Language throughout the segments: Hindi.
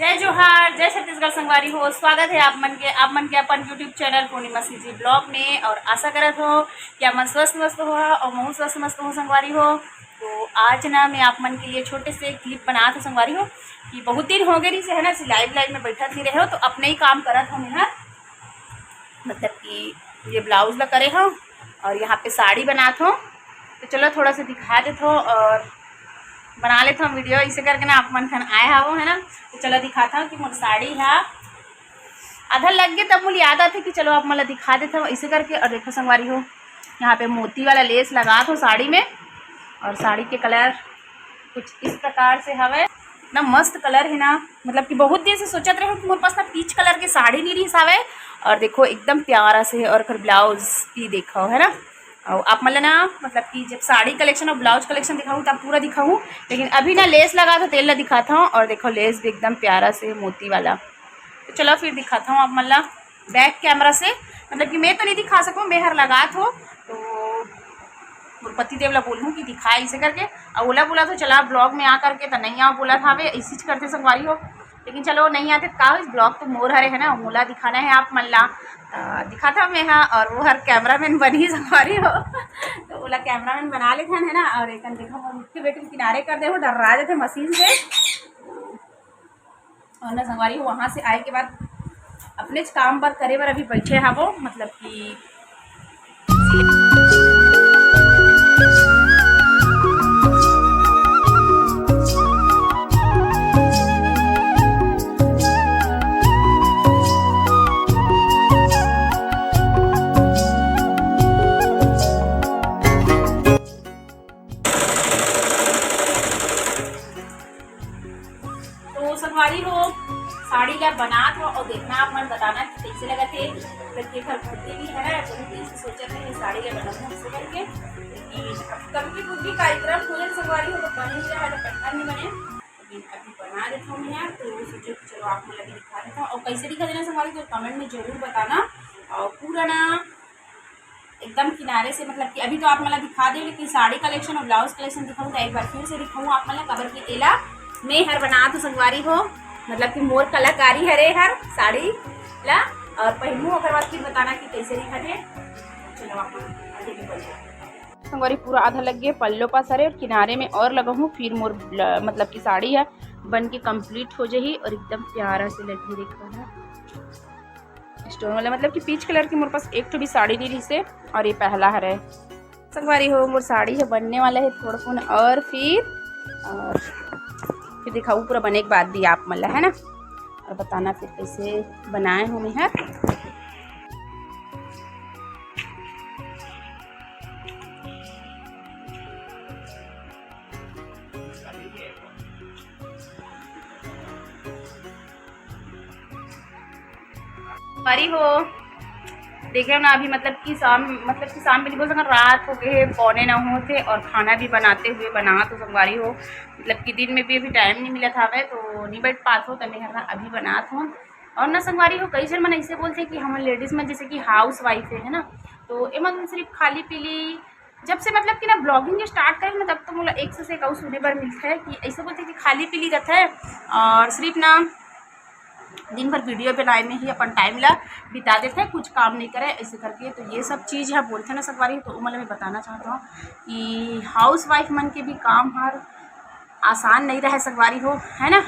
जय जोहार, जय छत्तीसगढ़ संगवारी हो। स्वागत है आप मन के अपन यूट्यूब चैनल पूर्णिमा सीजी ब्लॉग में। और आशा करत हो कि आप मन स्वस्थ मस्त हो और मैं स्वस्थ मस्त हो संगवारी हो। तो आज ना मैं आप मन के लिए छोटे से क्लिप बना था संगवारी हो कि बहुत दिन हो गए रही से है ना सिलाई विलाई में बैठा नहीं रहे हो, तो अपने ही काम करत हो मैं, मतलब कि ये ब्लाउज ला करे हो और यहाँ पे साड़ी बनात हो। तो चलो थोड़ा सा दिखा देते हो और बना लेते हम वीडियो इसे करके ना आप मन खन आए हो है ना। तो चलो दिखाता हूँ कि मोर साड़ी है आधा लग गए, तब मुझे याद आते कि चलो आप मतलब दिखा देते हो इसे करके। और देखो संगवारी हो यहाँ पे मोती वाला लेस लगा दो साड़ी में, और साड़ी के कलर कुछ इस प्रकार से हवे। इतना मस्त कलर है ना, मतलब कि बहुत देर से सोचत रहे हो कि मेरे पास ना पीच कलर के साड़ी नहीं रही सावे। और देखो एकदम प्यारा से है, और फिर ब्लाउज भी देखो है ना। और आप मतलब ना मतलब कि जब साड़ी कलेक्शन और ब्लाउज कलेक्शन दिखाऊँ तब पूरा दिखाऊँ, लेकिन अभी ना लेस लगा था तेल ला दिखाता हूँ। और देखो लेस भी एकदम प्यारा से मोती वाला। तो चलो फिर दिखाता हूँ आप मतलब बैक कैमरा से, मतलब कि मैं तो नहीं दिखा सकूँ, मैं हर लगा तो पति देव ला बोलूँ कि दिखाए इसे करके। और ओला बोला तो चला ब्लॉग में आ करके, तो नहीं आओ बोला था वे इसी करते संगवारी हो। लेकिन चलो नहीं आते का इस ब्लॉग तो मोर हरे है ना, मोला दिखाना है आप मल्ला दिखाता मैं हाँ। और वो हर कैमरामैन बनी संगवारी हो तो ओला कैमरामैन बना लेते है ना। और एक देखो मुख्य बेटे किनारे कर दे, वो डरा देते मशीन से। और ना संगवारी हो वहाँ से आए के बाद अपने काम पर करे बर अभी बैठे है वो, मतलब कि संगवारी हो साड़ी ला बना था। और देखना आप मन बताना कि कैसे लगा थे। लड़के घर खुदे भी है ना, बहुत दिन से सोचा था ये साड़ी ला बनाऊँ उससे करके, लेकिन कभी कुछ कार्यक्रम हो संगवारी हो तो बने चाहे तो पट्टा नहीं बने, लेकिन अभी बना देता हूँ मैं। तो सोचो कि चलो आपको लगे दिखा देता हूँ। और कैसे दिखा देना संगवारी तो कमेंट में जरूर बताना। और पूरा ना एकदम किनारे से, मतलब कि अभी तो आप मतलब दिखा दे, लेकिन साड़ी कलेक्शन और ब्लाउज कलेक्शन दिखाऊँ तो एक बार फिर से दिखाऊँ आप मतलब कबर की एला मैं हर बना तो संगवारी हो, मतलब कि मोर कलाकारी हरे हर साड़ी ला। और पहनू और बाद फिर बताना कि कैसे दिखा दे। चलो आप आगे भी बोलिए संगवारी पूरा आधा लग गया पल्लो पास हरे और किनारे में और लगा हूँ। फिर मोर मतलब कि साड़ी है बन के कंप्लीट हो जाही और एकदम प्यारा से लगी देखो है स्टोन वाला, मतलब कि पीच कलर की मोर पास एक तो भी साड़ी नहीं रही से। और ये पहला हरे संगवारी हो मोर साड़ी है बनने वाला है थोड़ा फोन। और फिर दिखाऊँ पूरा बने के बाद भी आप मतलब है ना, और बताना फिर कैसे बनाए हूँ मैं। बारी हो देखे ना अभी मतलब कि शाम में नहीं बोल सकते, रात हो गए पौने 9 होते और खाना भी बनाते हुए बना तो संगवारी हो, मतलब कि दिन में भी अभी टाइम नहीं मिला था मैं तो नहीं बैठ पात हो, तो मैं अभी बनात हूँ। और ना संगवारी हो कई जन मन ऐसे बोलते कि हम लेडीज़ में जैसे कि हाउस वाइफ है ना, तो ये मन सिर्फ खाली पीली जब से मतलब कि ना ब्लॉगिंग स्टार्ट करें ना तब तो मतलब एक से एक सुने बार मिलता है कि ऐसे बोलते कि खाली पीली रहता है और सिर्फ ना दिन भर वीडियो बनाए में ही अपन टाइम ला बिता देते हैं, कुछ काम नहीं करे ऐसे करके। तो ये सब चीज़ है बोलते हैं ना संगवारी, तो मतलब मैं बताना चाहता हूँ कि हाउस वाइफ मन के भी काम हर आसान नहीं रहे संगवारी हो है ना।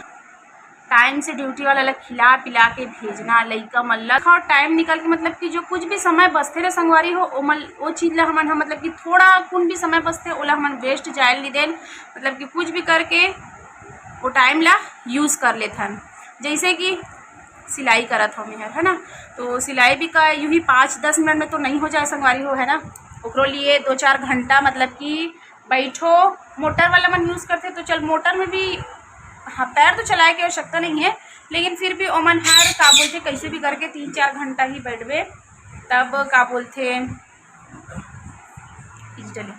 टाइम से ड्यूटी वाला लग खिला पिला के भेजना लइका मल्लक और टाइम निकल के, मतलब कि जो कुछ भी समय बचते रहे संगवारी हो वो चीज़ ला हमन मतलब कि थोड़ा कुछ भी समय बचते ओला हमन वेस्ट जाए नहीं देन, मतलब कि कुछ भी करके वो टाइम ला यूज़ कर लेते हैं। जैसे कि सिलाई करत हो मैं है ना, तो सिलाई भी का यूँ ही 5-10 मिनट में तो नहीं हो जाए संगवारी हो है ना। ओकरो लिए 2-4 घंटा मतलब कि बैठो। मोटर वाला मन यूज़ करते तो चल मोटर में भी हाँ पैर तो चलाए की आवश्यकता नहीं है, लेकिन फिर भी ओमन हर का बोलते कैसे भी करके 3-4 घंटा ही बैठबे तब का बोलते चले।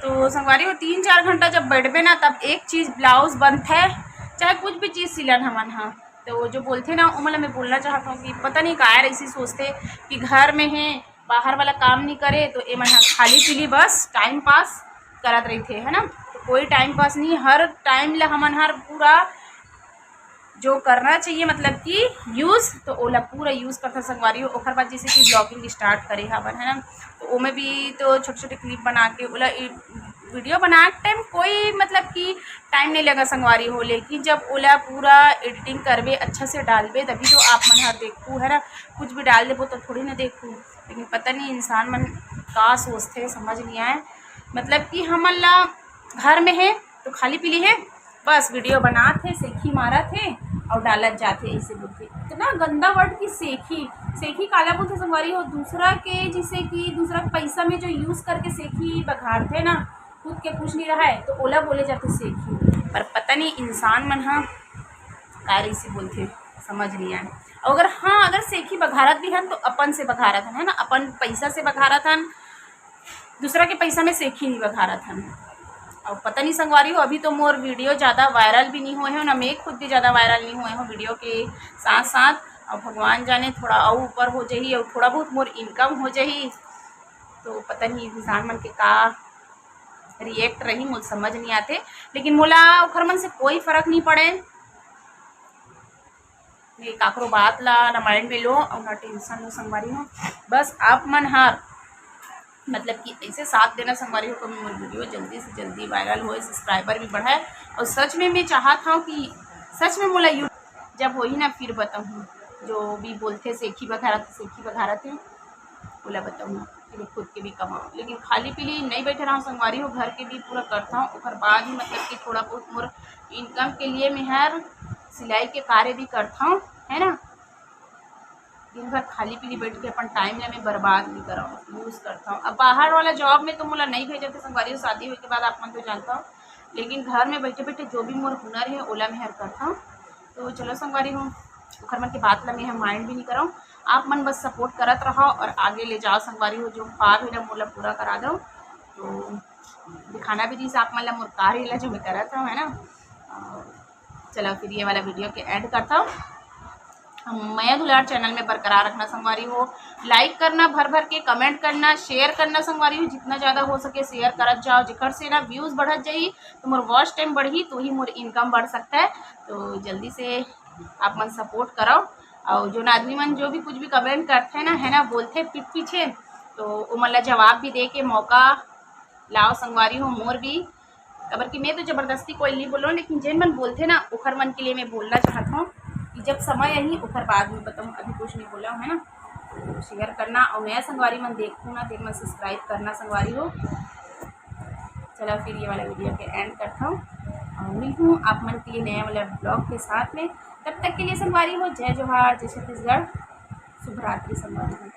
तो संगवारी हो 3-4 घंटा जब बैठबे ना तब एक चीज़ ब्लाउज बनता है, चाहे कुछ भी चीज़ सिलन हमन हाँ। तो जो बोलते ना मतलब मैं बोलना चाहता हूँ कि पता नहीं कायर ऐसी सोचते कि घर में है बाहर वाला काम नहीं करे तो ये मन खाली पीली बस टाइम पास करत रही थे है ना। तो कोई टाइम पास नहीं, हर टाइम ला हमन हर पूरा जो करना चाहिए मतलब कि यूज़, तो ओला पूरा यूज़ करता संगवारी हो। ओकर बाद जैसे कि ब्लॉगिंग स्टार्ट करे हवन है ना, तो ओमे भी तो छोटे छोटे क्लिप बना के ओला वीडियो बना के टाइम कोई मतलब कि टाइम नहीं लगा संगवारी हो, लेकिन जब ओला पूरा एडिटिंग करबे अच्छा से डालबे तभी तो आप मन हर देखू है ना। कुछ भी डाल देबो तो थोड़ी ना देखू, लेकिन पता नहीं इंसान मन का सोचते समझ नहीं आए। मतलब कि हमन ला घर में है तो खाली पीली है, बस वीडियो बनाते सेखी मारा थे और डालत जाते, ऐसे बोलते। इतना गंदा वर्ड की सेखी, सेखी काला बोलते संगवारी हो, दूसरा के जैसे कि दूसरा पैसा में जो यूज़ करके सेखी बघाड़ते ना, खुद के कुछ नहीं रहा है तो ओला बोले जाते सेखी। पर पता नहीं इंसान मन हाँ कारी से बोलते समझ नहीं आए। अगर हाँ अगर सेखी बघारत भी हन तो अपन से बघारत हन है ना, अपन पैसा से बघारत हन, दूसरा के पैसा में सेखी नहीं बघारत हन। और पता नहीं संगवारी हो, अभी तो मोर वीडियो ज़्यादा वायरल भी नहीं हुए हैं ना, मैं खुद भी ज़्यादा वायरल नहीं हुए हो वीडियो के साथ साथ। और भगवान जाने थोड़ा और ऊपर हो जाही और थोड़ा बहुत मोर इनकम हो जाही, तो पता नहीं इंसान मन के का रिएक्ट रही मुझे समझ नहीं आते। लेकिन मोला ओखर मन से कोई फर्क नहीं पड़े, मैं काकरो बात ला ना माइंड में लो और ना टेंशन लो संगवारी हो। बस आप मन हार मतलब कि ऐसे साथ देना संगवारी हो, कभी मोर वीडियो जल्दी से जल्दी वायरल हो, सब्सक्राइबर भी बढ़ाए। और सच में मैं चाहता हूँ कि सच में मोला यू जब हो ही ना फिर बताऊँ, जो भी बोलते सेखी बघारा थे बोला बताऊँ कि खुद के भी कमाओ, लेकिन खाली पीली नहीं बैठे रहा संगवारी हो, घर के भी पूरा करता हूँ। और बाद ही मतलब कि थोड़ा बहुत मोर इनकम के लिए मैं हर सिलाई के कार्य भी करता हूँ है ना। दिन भर खाली पीली बैठ के अपन टाइम ला मैं बर्बाद नहीं कर रहा हूँ, यूज़ करता हूँ। अब बाहर वाला जॉब में तो मोला नहीं भेजा थे संगवारी, शादी होने के बाद आप मन तो जानता हूँ, लेकिन घर में बैठे बैठे जो भी मोर हुनर है ओला मैं हर करता हूँ। तो चलो संगवारी हूँ घर मन के बात ला मैं हम माइंड भी नहीं कराऊँ, आप मन बस सपोर्ट करत रहो और आगे ले जाओ संगवारी हो। जो ख्वाब है ना मोला पूरा करा दो, तो दिखाना भी जिस आप मन ला मोर कार्य ला जो मैं करत हूँ है ना। चलो फिर ये वाला वीडियो के एंड करता हूँ। मैं दुलार चैनल में बरकरार रखना संगवारी हो, लाइक करना भर भर के, कमेंट करना, शेयर करना संगवारी हो, जितना ज़्यादा हो सके शेयर करत जाओ, जिकर से ना व्यूज़ बढ़त जाई तो मोर वॉच टाइम बढ़ी तो ही मोर इनकम बढ़ सकता है। तो जल्दी से आप मन सपोर्ट करो। और जो आदमी मन जो भी कुछ भी कमेंट करते हैं ना है ना, बोलते पीठ पीछे, तो वो मतलब जवाब भी दे के मौका लाओ संगवारी हो मोर भी। अगर कि मैं तो ज़बरदस्ती कोई नहीं बोल रहा हूँ, लेकिन जिन मन बोलते ना ओखर मन के लिए मैं बोलना चाहता हूँ कि जब समय यही ओखर बाद में बताऊँ, अभी कुछ नहीं बोला हूँ है ना। तो शेयर करना और नया संगवारी मन देखूँ ना, देख मन सब्सक्राइब करना संगवारी हो। चलो फिर ये वाला वीडियो के एंड करता हूँ और मिलती हूँ आप मन के लिए नया वाला ब्लॉग के साथ में। तब तक के लिए संगवारी हो जय जोहार, जय छत्तीसगढ़, शुभ रात्रि संगवारी हो।